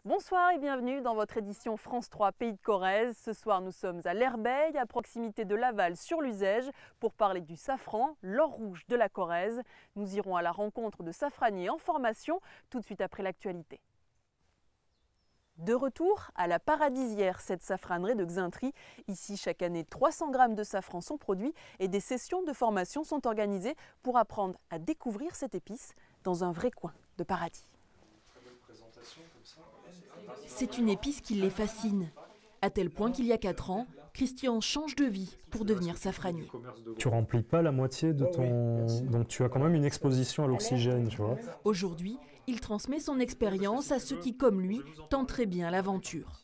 Bonsoir et bienvenue dans votre édition France 3 Pays de Corrèze. Ce soir, nous sommes à l'Herbeil, à proximité de Laval sur l'Uzège, pour parler du safran, l'or rouge de la Corrèze. Nous irons à la rencontre de safraniers en formation, tout de suite après l'actualité. De retour à la Paradisière, cette safranerie de Xintry. Ici, chaque année, 300 grammes de safran sont produits et des sessions de formation sont organisées pour apprendre à découvrir cette épice dans un vrai coin de paradis. C'est une épice qui les fascine, à tel point qu'il y a 4 ans, Christian change de vie pour devenir safranier. Tu remplis pas la moitié de ton... Donc tu as quand même une exposition à l'oxygène, tu vois. Aujourd'hui, il transmet son expérience à ceux qui, comme lui, tenteraient bien l'aventure.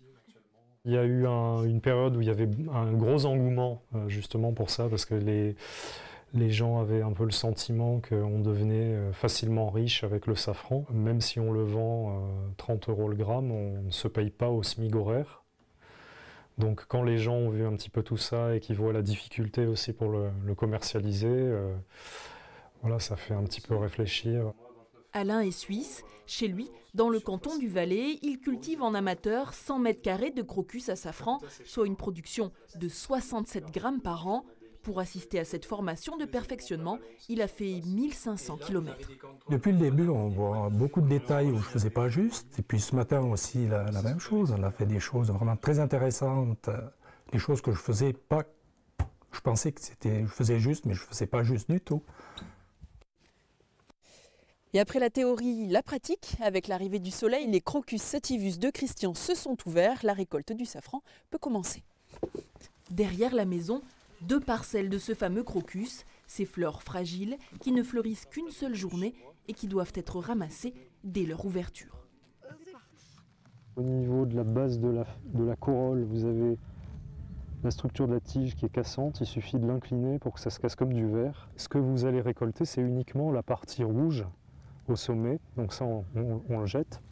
Il y a eu une période où il y avait un gros engouement justement pour ça, parce que les gens avaient un peu le sentiment qu'on devenait facilement riche avec le safran. Même si on le vend 30 € le gramme, on ne se paye pas au SMIC horaire. Donc quand les gens ont vu un petit peu tout ça et qu'ils voient la difficulté aussi pour le commercialiser, voilà, ça fait un petit peu réfléchir. Alain est suisse. Chez lui, dans le canton du Valais, il cultive en amateur 100 mètres carrés de crocus à safran, soit une production de 67 grammes par an. Pour assister à cette formation de perfectionnement, il a fait 1500 km. Depuis le début, on voit beaucoup de détails où je ne faisais pas juste. Et puis ce matin aussi, la même chose. On a fait des choses vraiment très intéressantes. Des choses que je faisais pas. Je pensais que je faisais juste, mais je ne faisais pas juste du tout. Et après la théorie, la pratique, avec l'arrivée du soleil, les crocus sativus de Christian se sont ouverts. La récolte du safran peut commencer. Derrière la maison, 2 parcelles de ce fameux crocus, ces fleurs fragiles qui ne fleurissent qu'une seule journée et qui doivent être ramassées dès leur ouverture. Au niveau de la base de la corolle, vous avez la structure de la tige qui est cassante. Il suffit de l'incliner pour que ça se casse comme du verre. Ce que vous allez récolter, c'est uniquement la partie rouge au sommet. Donc ça, on le jette.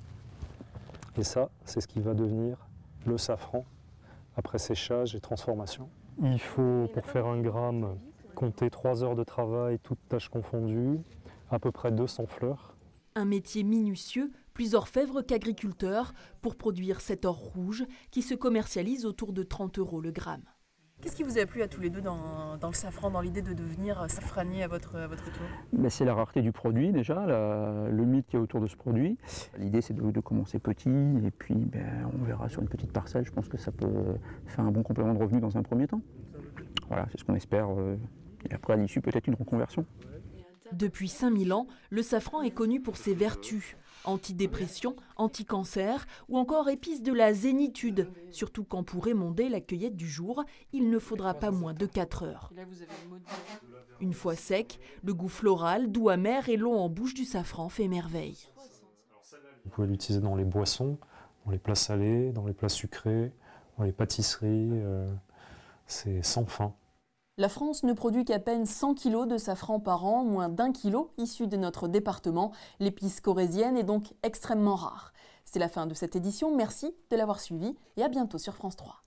Et ça, c'est ce qui va devenir le safran après séchage et transformation. Il faut, pour faire 1 gramme, compter 3 heures de travail, toutes tâches confondues, à peu près 200 fleurs. Un métier minutieux, plus orfèvre qu'agriculteur, pour produire cet or rouge qui se commercialise autour de 30 € le gramme. Qu'est-ce qui vous a plu à tous les deux dans le safran, dans l'idée de devenir safranier à votre tour? C'est la rareté du produit déjà, le mythe qu'il y a autour de ce produit. L'idée c'est de commencer petit et puis on verra sur une petite parcelle. Je pense que ça peut faire un bon complément de revenu dans un premier temps. Voilà, c'est ce qu'on espère. Et après à l'issue peut-être une reconversion. Depuis 5000 ans, le safran est connu pour ses vertus. Antidépression, anti-cancer ou encore épice de la zénitude. Surtout quand pour émonder la cueillette du jour, il ne faudra pas moins de 4 heures. Une fois sec, le goût floral, doux amer et long en bouche du safran fait merveille. Vous pouvez l'utiliser dans les boissons, dans les plats salés, dans les plats sucrés, dans les pâtisseries. C'est sans fin. La France ne produit qu'à peine 100 kg de safran par an, moins d'1 kilo issu de notre département. L'épice corrézienne est donc extrêmement rare. C'est la fin de cette édition, merci de l'avoir suivi et à bientôt sur France 3.